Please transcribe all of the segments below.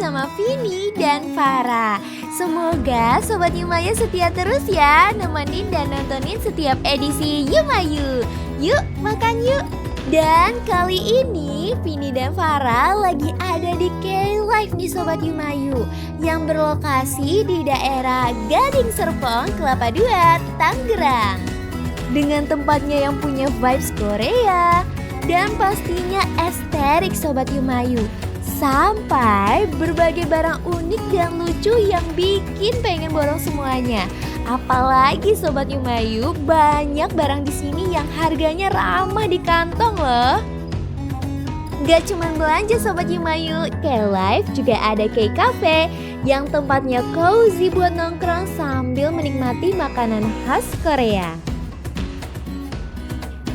bersama Vini dan Farah. Semoga Sobat Yumaya setia terus ya, nemenin dan nontonin setiap edisi Yumayu. Yuk makan yuk. Dan kali ini Vini dan Farah lagi ada di K-Live nih Sobat Yumayu, yang berlokasi di daerah Gading Serpong, Kelapa II, Tangerang. Dengan tempatnya yang punya vibes Korea dan pastinya estetik Sobat Yumayu, sampai berbagai barang unik dan lucu yang bikin pengen borong semuanya. Apalagi Sobat Yumayu, banyak barang di sini yang harganya ramah di kantong loh. Gak cuman belanja Sobat Yumayu, K-Live juga ada K-Cafe yang tempatnya cozy buat nongkrong sambil menikmati makanan khas Korea.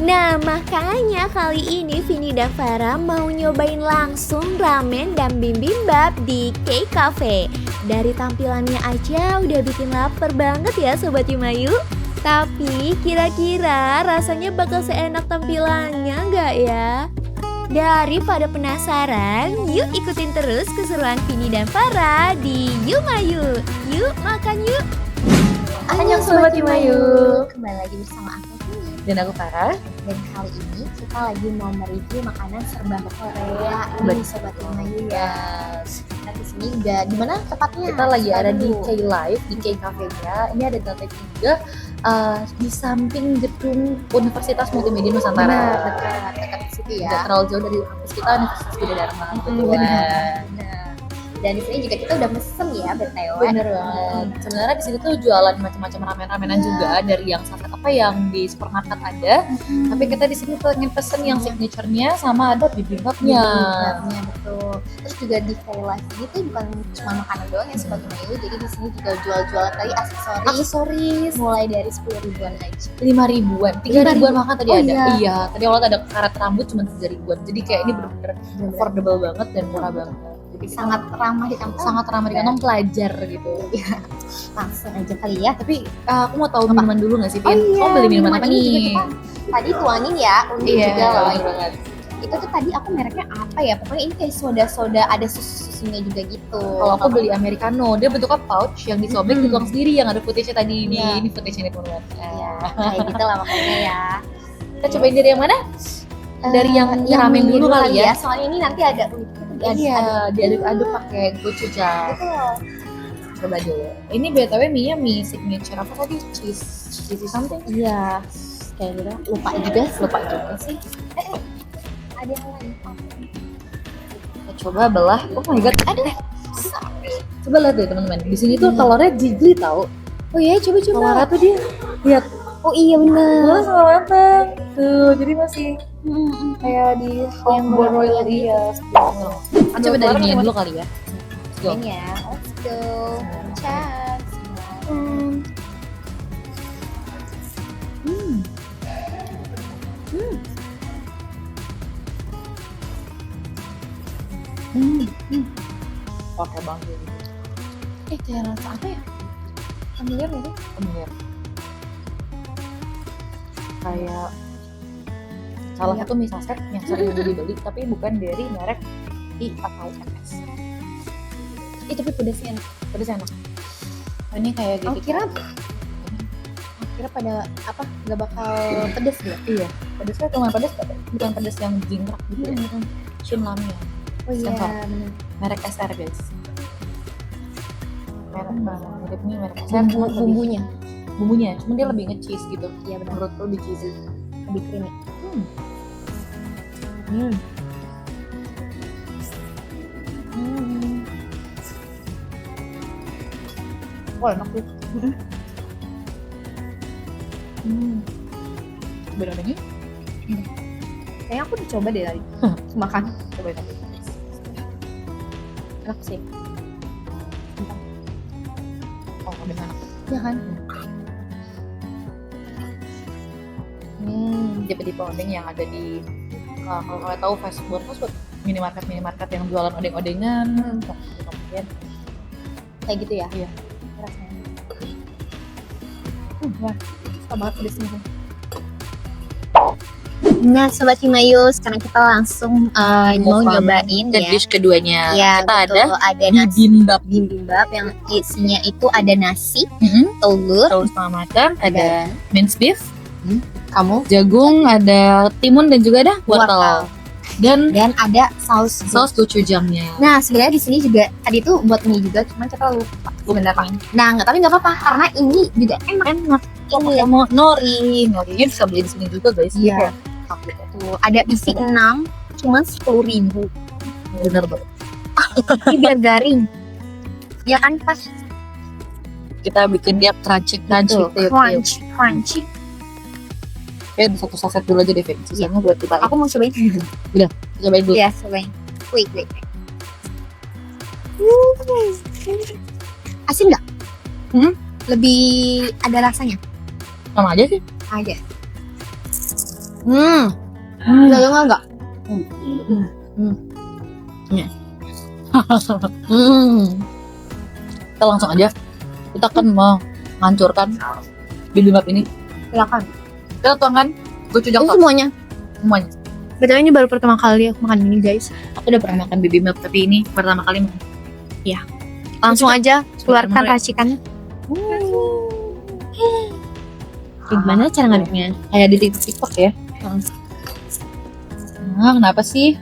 Nah makanya kali ini Vini dan Farah mau nyobain langsung ramen dan bibimbap di K-Cafe. Dari tampilannya aja udah bikin lapar banget ya Sobat Yumayu. Tapi kira-kira rasanya bakal seenak tampilannya nggak ya? Daripada penasaran, yuk ikutin terus keseruan Vini dan Farah di Yumayu. Yuk makan yuk. Annyeong Sobat Yumayu. Kembali lagi bersama aku Vini Dan aku Farah. dan kali ini kita lagi mau mereview makanan serba Korea nih Sobat Yumayu ya. Kita di sini udah di mana tepatnya? Kita lagi ada di Dulu. K-Live, di K-Cafe-nya. Ini ada di lantai 3 di samping gedung Universitas Multimedia Nusantara. Benar, dekat di situ Tidak ya. terlalu jauh dari kampus kita, Universitas Budha Dharma. Benar. Dan di sini juga kita udah mesen ya BTW. Bener banget. Sebenarnya di sini tuh jualan macam-macam ramen-ramenan juga, dari yang saset apa yang di supermarket ada. Tapi kita di sini pengen pesen yang signature-nya sama ada bibimbapnya. Bibimbapnya betul. Terus juga di K-Live ini tuh bukan cuma makanan doang ya Sobat Yumayu. Jadi di sini juga jual-jual tadi aksesoris. Mulai dari 10 ribuan aja. 5 ribuan, 3 ribuan makan tadi Oh, ada. iya. Iya, tadi awalnya ada karet rambut cuma 3 ribuan. Jadi kayak ini bener-bener affordable banget dan murah banget. Jadi Sangat ramah di kantong. sangat ramah di kantong pelajar gitu. Langsung aja kali ya. Tapi aku mau tahu minuman dulu nggak sih, Pin? iya, Kamu beli minuman apa ini juga nih? kita tadi tuangin ya, unik Iya, juga loh. bener banget. Itu tuh tadi aku mereknya apa ya? Pokoknya ini kayak soda-soda, ada susu-susunya juga gitu. Kalau aku beli americano, dia bentuknya pouch yang disobek Mm-mm. dituang sendiri, yang ada footage-nya tadi ini. Iya. Ini footage-nya nih teman-teman. Ya, kayak gitu lah makanya ya. Kita cobain dari yang mana? Dari yang ramen mie dulu kali ya. Soalnya ini nanti ada uniknya tuh Iya, diaduk-aduk pakai gochujang. gitu loh. Coba dulu. Ini BTW mie-nya mie signature apa tadi? Cheesy something? Iya, kayak gitu. Lupa juga sih. sih. Ada yang lain. Kita coba belah. Oh my god, ada. Coba lihat deh teman-teman. Di sini tuh telurnya jigli tau. Oh iya, coba. Telurnya tuh dia lihat. Oh iya benar. Sama matang. Tuh, jadi masih kayak di home broil iya. Coba dari mie dulu kali ya. Let's go. Ini ya, let's go. Cheers. Oke bang. Kayak rasa apa ya? Familiar nggak sih? Bener. Kayak salah satu mie saset yang sering dibeli tapi bukan dari merek I atau MS. Tapi pedasnya enak. Pedes enak. Oh, ini kayak gitu. Kira pada apa? Gak bakal pedes dia. Iya. Pedesnya lumayan pedes tapi bukan pedes yang jingkrak gitu. Ya. Shin Ramyun. Oh iya, Sensor. benar. Merek SR guys. Merek ini merek SR. Bumbunya Bumbunya, cuma dia lebih nge-cheese gitu. iya benar, Menurutku lebih cheesy. lebih creamy. Oh enak tuh. Bener ini? Kayaknya aku dicoba deh tadi. Makan. Coba tapi. Enak sih. Oh udah enak. Iya kan? Tipe-tipe odeng yang ada di kalau kalian tahu fast food minimarket yang jualan odeng-odengan. Kemudian Kayak gitu ya? Iya. Rasanya. Wah, suka banget pedesnya. Nah, Sobat Himayu, sekarang kita langsung mau nyobain ke ya. dish keduanya. Ya, Kita betul. Ada nasi bibimbap. bibimbap yang isinya itu ada nasi, Mm-mm. telur, Telur setengah matang, ada minced beef, kamu, jagung, ada timun dan juga ada wortel. Dan dan ada saus. saus gochujangnya. Nah, sebenarnya di sini juga tadi tuh buat mie juga, cuman kita lupa sebenarnya. Nah, tapi nggak apa-apa karena ini juga enak. Ini ya. Mau norinya bisa beli di sini juga guys. Iya. Tuh, ada isi 6, cuman 10.000. Bener banget. Ini biar garing. Ya kan pas Kita bikin dia crunchy. crunchy. Kayak satu saset dulu aja deh, Vin. Sisanya buat kita. Aku mau cobain. Cobain dulu. Ya, cobain. Wait. Asin nggak? Lebih ada rasanya. Sama aja sih. Aja. Enggak. Kita langsung aja. Kita kan mau menghancurkan bibimbap ini. Silakan. Kita tuangkan gochujang Ini sauce semuanya. semuanya. Betul ini baru pertama kali aku makan ini, guys. Aku udah pernah makan bibimbap tapi ini pertama kali makan. Langsung aja keluarkan Mulai. racikannya. Gimana cara ngaduknya? Kayak di TikTok ya. Nah, kenapa sih?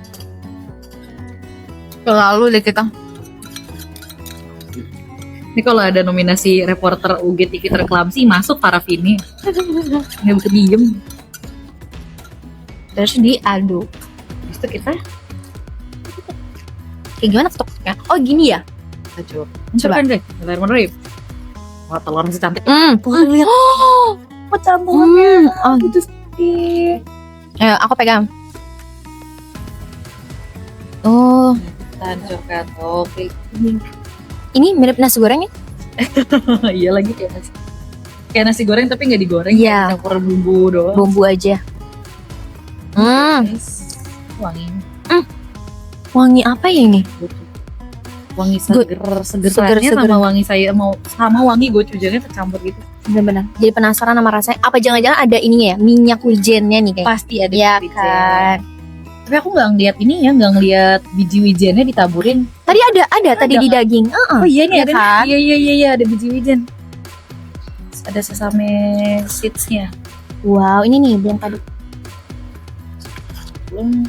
Selalu deh kita. Ini kalau ada nominasi reporter UG TV terklamsi masuk para Vini. Nggak bisa diem. Terus diaduk. Terus itu kita Kayak gimana ketuknya? Oh, gini ya? coba. Coba deh. Bismillahirrahmanirrahim. Wah, telur masih cantik. Lihat. Campurannya. Oh, Gitu sih. ayo aku pegang. Oh, Kita hancurkan. Oke. ini mirip nasi goreng ya? Iya lagi kayak nasi goreng tapi nggak digoreng. Iya. Campur bumbu doang. Bumbu aja. Wangi. Wangi apa ya ini? Wangi seger seger. sama wangi sama wangi gochujangnya tercampur gitu. Benar-benar. Jadi penasaran sama rasanya. Apa jangan-jangan ada ininya ya? Minyak wijennya nih kayak. Pasti ada Iya wijen. kan. Tapi aku nggak ngeliat ini ya, nggak ngeliat biji wijennya ditaburin. Tadi ada tadi Ada di daging. Oh iya nih Iya ada. kan? Iya ada biji wijen. Ada sesame seeds-nya. Wow, ini nih belum tadi. Belum.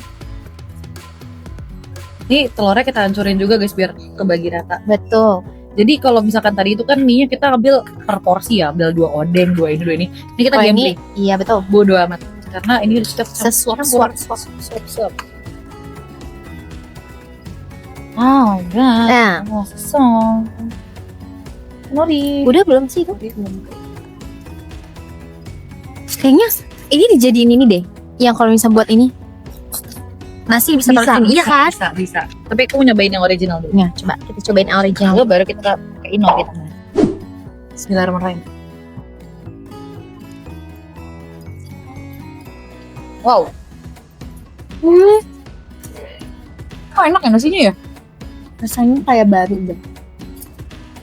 Ini telurnya kita hancurin juga guys biar kebagi rata. Betul. Jadi kalau misalkan tadi itu kan mie-nya kita ambil per porsi ya, ambil 2 odeng, 2 ini. Ini kita Oh, gambling. Iya betul. Bodo amat. Karena ini udah Sesuap. Suap. Oh my god. Nah, Oh, sesong. Nori. udah belum sih itu? Kayaknya ini dijadiin ini deh. Yang kalau misalnya buat ini nasi bisa taruh sini. Iya kan? Bisa. Tapi aku mau nyobain yang original dulu. Nah, coba kita cobain yang original. Lalu baru kita pakai nori tengah. Bismillahirrahmanirrahim. Wow. Oh, enak ya nasinya ya? Rasanya kayak baru deh.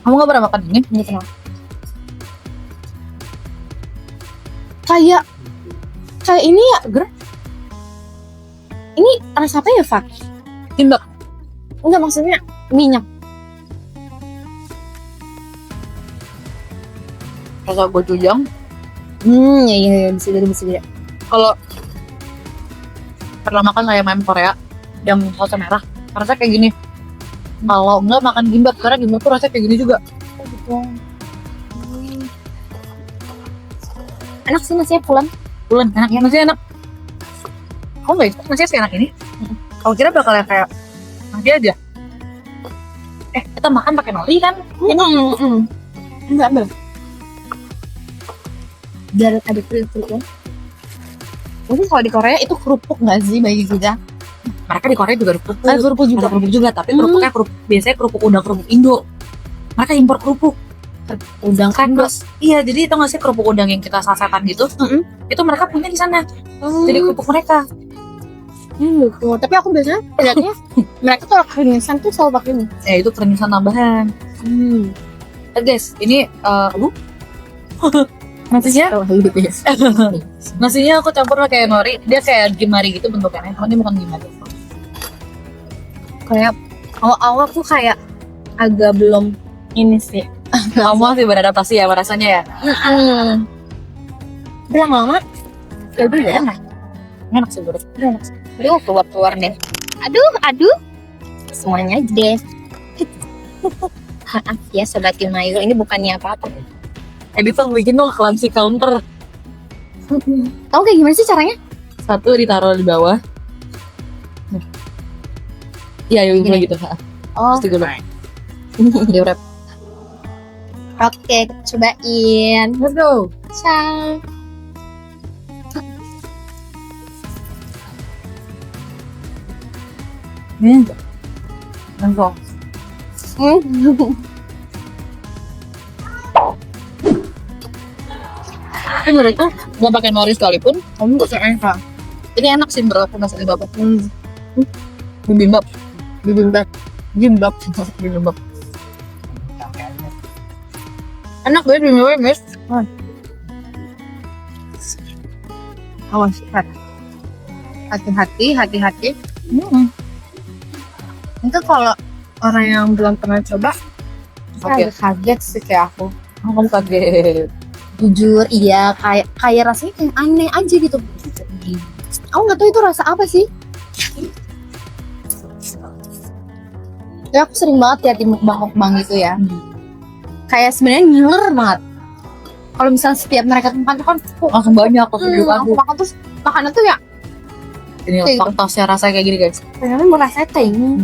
Kamu gak pernah makan ini? Ini kenapa? Kayak ini ya, Ger. Ini rasa apa ya, Fak? Kimbap. Enggak, maksudnya minyak. Rasa gochujang. Iya, bisa beda. Kalau pernah makan kayak meme Korea yang sausnya merah, rasanya kayak gini. Kalau enggak makan gimbap, karena gimbap tuh rasanya kayak gini juga. Enak sih nasinya pulen. Bulan enak, nasinya enak. Kamu nggak expect nasinya seenak ini? Kalau kira bakal kayak nasi aja. Kita makan pakai nori kan? Enggak. Biar ada kerupuk. Mungkin kalau di Korea itu kerupuk nggak sih bagi kita? Mereka di Korea juga ada kerupuk. Ada kerupuk juga. Ada kerupuk juga, tapi kerupuknya biasanya kerupuk udang, kerupuk Indo. Mereka impor kerupuk. Udang kan Terus, iya, jadi itu nggak sih kerupuk udang yang kita sasetan gitu? Itu mereka punya di sana. Jadi kerupuk mereka. Gitu. Tapi aku biasanya lihatnya mereka kalau krimisan tuh selalu pakai ini. Itu krimisan tambahan. Guys, ini Nasinya? Oh, gitu ya. Nasinya aku campur pakai nori. Dia kayak gimari gitu bentukannya. Cuma dia bukan gimari. Kayak awal-awal tuh kayak agak belum ini sih. Kamu masih beradaptasi ya rasanya ya? Lama-lama ya udah enak. Enak sih menurut. Enak. Aduh, keluar deh. Aduh. Semuanya aja deh. Maaf ya Sobat Yumayu, ini bukannya apa-apa. Editor bikin dong clumsy counter. Tahu kayak gimana sih caranya? Satu ditaruh di bawah. Iya, Gini. gitu. Oh, Pasti gue Dia wrap. oke, kita cobain. Let's go. Ciao. Let's go. Tapi mereka nggak pakai nori sekalipun, kamu nggak usah enak. Ini enak sih menurut aku masakan bapak. Bibimbap. Enak banget bibimbap, guys. Awas, hati-hati. Itu kalau orang yang belum pernah coba, Oke. agak kaget sih kayak aku. Oh, kamu kaget. Jujur, iya kayak rasanya kayak aneh aja gitu. Aku nggak tahu itu rasa apa sih. Ya aku sering banget lihat di mukbang gitu ya. Kayak sebenarnya ngiler banget. Kalau misalnya setiap mereka makan tuh kan, Langsung banyak aku juga aku makan terus makanan tuh ya Ini Kayak gitu. faktosnya rasanya kayak gini, guys. ternyata merasa ini.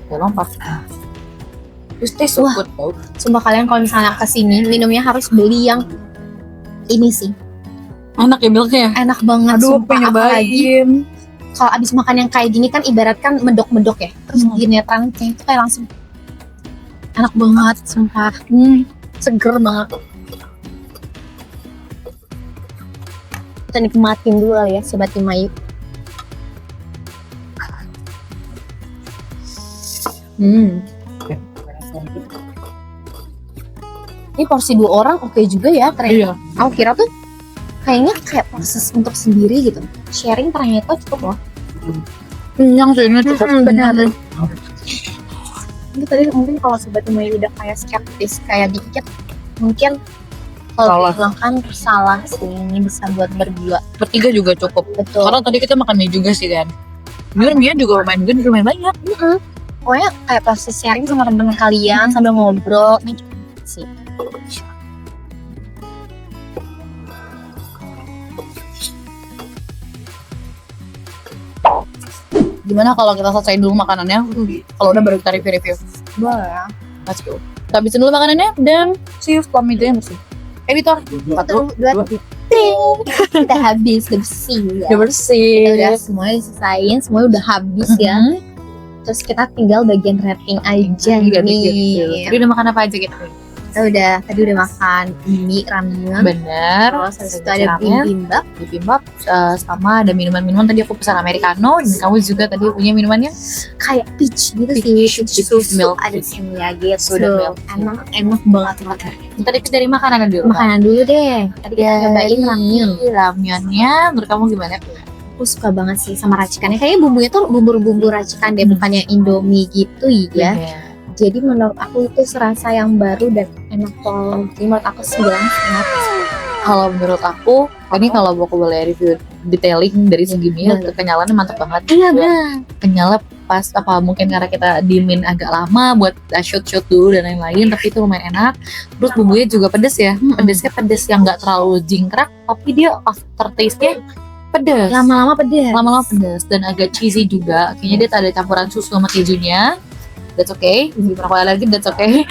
Ya lompat. Terus taste Wah. good tau. Sumpah kalian kalau misalnya kesini minumnya harus beli yang ini sih, Enak ya milknya. enak banget. Aduh, Sumpah, pengen apalagi nyobain. kalau abis makan yang kayak gini kan ibaratkan medok-medok ya, terus gini tranche itu kayak langsung enak banget, sumpah. Seger banget. Kita nikmatin dulu ya Sobat Yumayu. Ini porsi 2 orang oke juga ya ternyata. Iya. Aku kira tuh kayaknya kayak proses untuk sendiri gitu. Sharing ternyata cukup loh. Kenyang sih ini cukup. Benar. Ini tadi mungkin kalau Sobat Yumayu udah kayak skeptis kayak dikit, mungkin kalau Salah. bilang kan salah sih, ini bisa buat berdua. Bertiga juga cukup. Betul. Karena tadi kita makan mie juga sih kan. Mie juga lumayan banyak. Pokoknya kayak proses sharing sama teman-teman kalian sambil ngobrol. Ini cukup sih. Gimana kalau kita selesai dulu makanannya? Kalau udah baru kita review. Boleh. Let's go. Kita habisin dulu makanannya dan see you setelah meja bersih. Editor. 1, 2, 3. Kita habis, udah bersih ya. Udah bersih. Udah semuanya diselesain, semuanya udah habis ya. Terus kita tinggal bagian rating aja nih. Tadi udah makan apa aja gitu? Tadi udah makan mie ramyun. Bener. Terus habis itu ada bibimbap. Bibimbap sama ada minuman-minuman. Tadi aku pesan americano dan kamu juga tadi punya minumannya Kayak peach gitu Peach, sih. itu milk. Ada ya gitu. Udah milk. Enak banget. Tadi kita dari makanan dulu. Makanan dulu deh. Tadi kita cobain ramyun. Ramyunnya menurut kamu gimana? Aku suka banget sih sama racikannya. Kayaknya bumbunya tuh bumbu racikan deh, bukannya Indomie gitu ya. Iya. Jadi menurut aku itu serasa yang baru dan enak banget. Jadi menurut aku 9,5. Kalau menurut aku, ini kalau aku boleh review detailing dari segi mie, kenyalannya mantap banget. Iya benar. Kenyalnya pas apa mungkin karena kita diemin agak lama buat shoot dulu dan lain-lain, tapi itu lumayan enak. Terus bumbunya juga pedes ya, pedesnya pedes yang nggak terlalu jingkrak, tapi dia aftertaste-nya pedes. Lama-lama pedas. Lama-lama pedes dan agak cheesy juga. Kayaknya dia ada campuran susu sama kejunya. That's okay. Meskipun aku alergi, that's okay.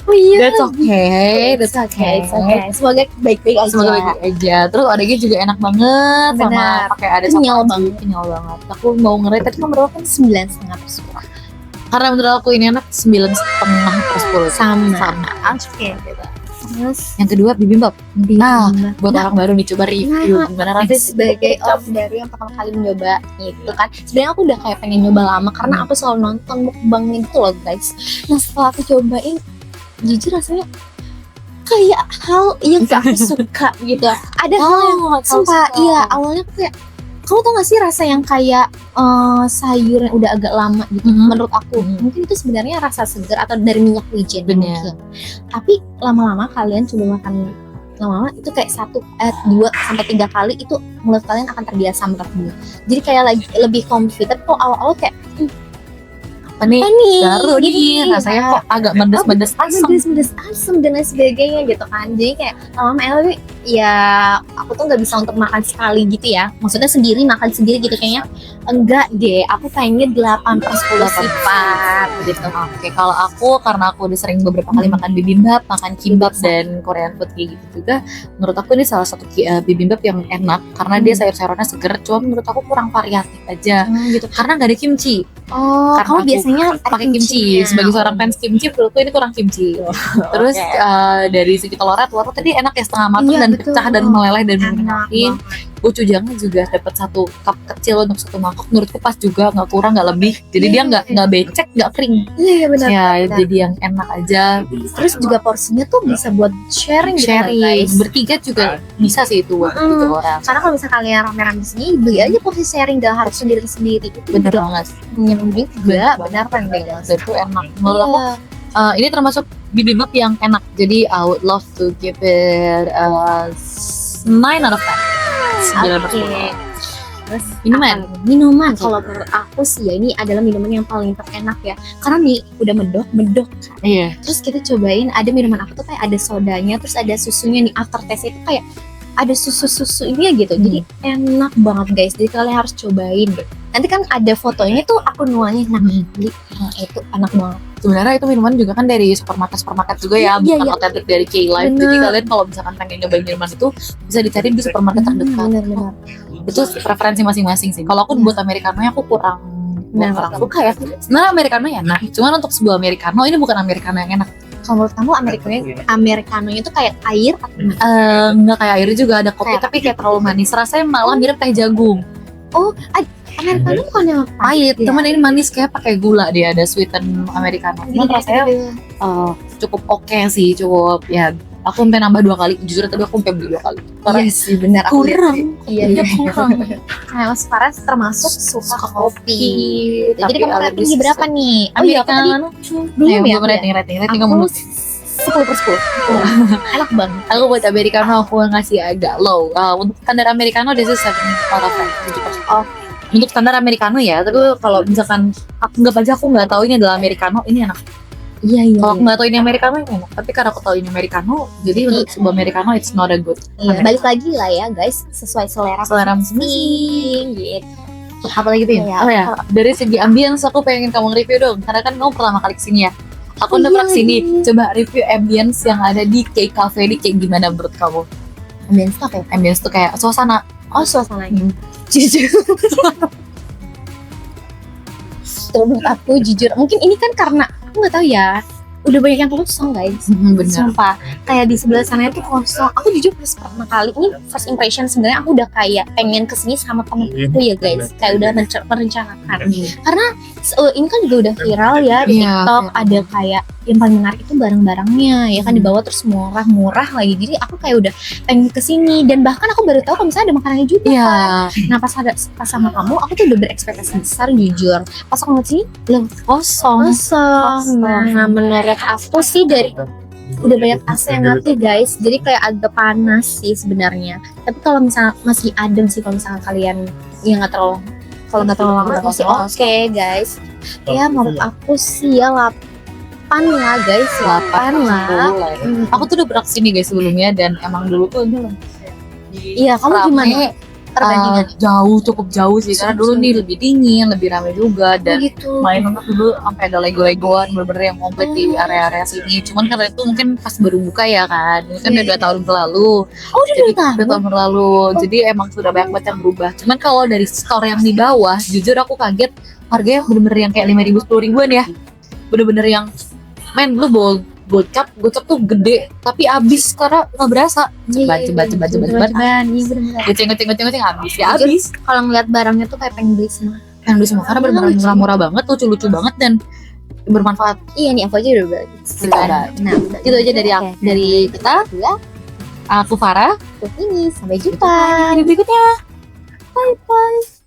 Oh iya. That's okay. That's okay. It's okay. Semoga baik-baik aja. Semoga baik aja. Terus adanya juga enak banget Benar. sama pakai ada Kenyal sama- banget. Kenyal banget. Aku mau ngerate tadi kamu berapa? 9,5 per 10. Karena menurut aku ini enak 9,5 per 10. Sama. Oke. Terus Yang kedua bibimbap. Nah, buat Nah, orang baru nih coba review gimana aku rasanya sebagai orang baru yang pertama kali mencoba itu kan sebenarnya aku udah kayak pengen nyoba lama karena aku selalu nonton mukbangnya gitu loh guys. Nah setelah aku cobain jujur rasanya kayak hal yang gak aku suka gitu. Ada hal yang sumpah iya awalnya aku kayak kamu tau gak sih rasa yang kayak sayur yang udah agak lama gitu menurut aku mungkin itu sebenarnya rasa segar atau dari minyak wijen Bener. mungkin. Tapi lama-lama kalian coba makan lama-lama itu kayak 2-3 kali itu mulut kalian akan terbiasa menurut gue. Jadi kayak lagi lebih comforted kok awal-awal kayak apa nih? nih Baru nih rasanya kok agak mendes-mendes asam. mendes asam dan lain sebagainya gitu kan. Jadi kayak lama-lama tapi ya aku tuh nggak bisa untuk makan sekali gitu ya. Maksudnya sendiri makan sendiri gitu kayaknya enggak deh. Aku pengennya 8/10 sifat gitu. Oke, kalau aku karena aku udah sering beberapa kali makan bibimbap, makan kimbap dan Korean food kayak gitu juga, menurut aku ini salah satu bibimbap yang enak karena dia sayur-sayurannya seger. Cuma menurut aku kurang variatif aja Gitu. karena nggak ada kimchi. Oh, Karena kamu aku biasanya pakai kimchi. Sebagai seorang fans kimchi, menurutku ini kurang kimchi. Terus dari segi telurnya tadi enak ya setengah matang Iya, dan betul. pecah dan meleleh dan enak menikmatin. banget. Gochujangnya juga dapat 1 cup kecil untuk 1 mangkok. Menurutku pas juga, nggak kurang nggak lebih. Jadi dia nggak becek, nggak kering. Iya benar. Ya benar. jadi yang enak aja. Terus juga porsinya tuh bisa buat sharing gitu Sharing guys. bertiga juga bisa sih itu buat 3 orang. Karena kalau misalnya kalian rame-rame di sini beli aja porsi sharing gak harus sendiri-sendiri. Itu Bener juga banget. nyambung juga benar kan guys. Dan itu enak. Menurut aku ini termasuk bibimbap yang enak. Jadi I would love to give it 9 out of 10. 9 per 10. Terus Minuman. Minuman kalau menurut aku sih ya ini adalah minuman yang paling terenak ya. Karena nih udah medok kan. Iya. Terus kita cobain ada minuman apa tuh kayak ada sodanya, terus ada susunya nih after taste itu kayak ada susu ini ya gitu. Jadi enak banget guys. Jadi kalian harus cobain deh. Nanti kan ada fotonya tuh aku nuangin. Nah, beli itu enak banget. Sebenarnya itu minuman juga kan dari supermarket juga ya, Iya, bukan iya. otentik dari K-Life. Bener. Jadi kalian kalau misalkan pengen nyobain minuman itu bisa dicari di supermarket terdekat. Bener-bener. Itu preferensi masing-masing sih. Kalau aku buat americano aku kurang suka ya. Sebenarnya americano ya enak. Cuman untuk sebuah americano ini bukan americano yang enak. Kalau menurut kamu americanonya itu kayak air atau gimana? Nggak kayak air juga ada kopi tapi kayak terlalu manis. Rasanya malah mirip teh jagung. Americano bukan yang Pahit, teman ini manis kayak pakai gula dia ada sweeten americano. Cuman rasanya cukup oke sih, cukup ya. Aku sampai nambah 2 kali. Jujur tadi aku sampai beli 2 kali. Karena Iya sih benar aku lihat. kurang. Iya kurang. Nah, Farah termasuk suka kopi. Tapi Jadi kamu alergis rating berapa nih? Oh iya, aku tadi Americano. belum ya, belum rating aku kamu 10/10. Enak banget. Aku buat americano aku ngasih agak low. Untuk standar americano this is 7 out of 10. Oh. Untuk standar americano ya, tapi kalau misalkan aku nggak baca aku nggak tahu ini adalah americano, ini enak. Iya. Kalau aku nggak tahu ini americano ini enak, tapi karena aku tahu ini americano, jadi untuk sebuah americano it's not a good. Iya, balik lagi lah ya guys, sesuai selera masing-masing. gitu. Apa lagi tuh? Iya. Oh ya, dari segi ambience aku pengen kamu review dong, karena kan kamu pertama kali kesini ya. Aku udah pernah kesini, coba review ambience yang ada di Cake Cafe ini kayak gimana menurut kamu? Ambience tuh apa ya? Ambience tuh kayak suasana. Oh, suasananya. Jujur. Tuh, menurut aku jujur, mungkin ini kan karena aku nggak tahu ya, udah banyak yang kosong guys. Bener. Sumpah, kayak di sebelah sana tuh kosong. Aku jujur pas pertama kali ini first impression sebenarnya aku udah kayak pengen kesini sama temenku ya guys, kayak udah merencanakan. Karena ini kan juga udah viral ya di Iya, TikTok, viral. ada kayak yang paling menarik itu barang-barangnya ya kan dibawa terus murah lagi. Jadi aku kayak udah pengen kesini dan bahkan aku baru tahu kalau misalnya ada makanannya juga. Iya. Nah pas sama kamu aku tuh udah berekspektasi besar jujur. Pas aku ngeliat sini belum Kosong. Nah menurut aku sih dari udah banyak AC yang mati guys, jadi kayak agak panas sih sebenarnya. Tapi kalau misalnya masih adem sih kalau misalnya kalian ya nggak terlalu lama masih oke guys. Ya menurut aku sih ya 8 lah guys, 8 lah. Aku tuh udah pernah kesini guys sebelumnya dan emang dulu tuh Iya kamu gimana? Perbandingan cukup jauh sih karena dulu nih lebih dingin, lebih ramai juga dan gitu. main dulu sampai ada lego-legoan bener-bener yang komplit di area-area sini. Cuman karena itu mungkin pas baru buka ya kan, ini kan udah 2 tahun berlalu. Oh udah Jadi 2 tahun. 2 tahun berlalu, jadi emang sudah banyak banget yang berubah. Cuman kalau dari store yang di bawah, jujur aku kaget harganya bener-bener yang kayak 5.000 10.000-an ya. Bener-bener yang men lu bawa gocap tuh gede tapi habis karena nggak berasa. Cepat. Iya, bener-bener. Goceng habis ya habis. Kalau ngeliat barangnya tuh kayak pengen beli semua. Yang beli semua karena benar-benar murah-murah banget, lucu-lucu banget dan bermanfaat. Iya nih, aku aja udah beli. Coba. Nah, Itu aja dari dari kita. ya. Aku Farah. Ini sampai jumpa. Hari berikutnya. Bye bye.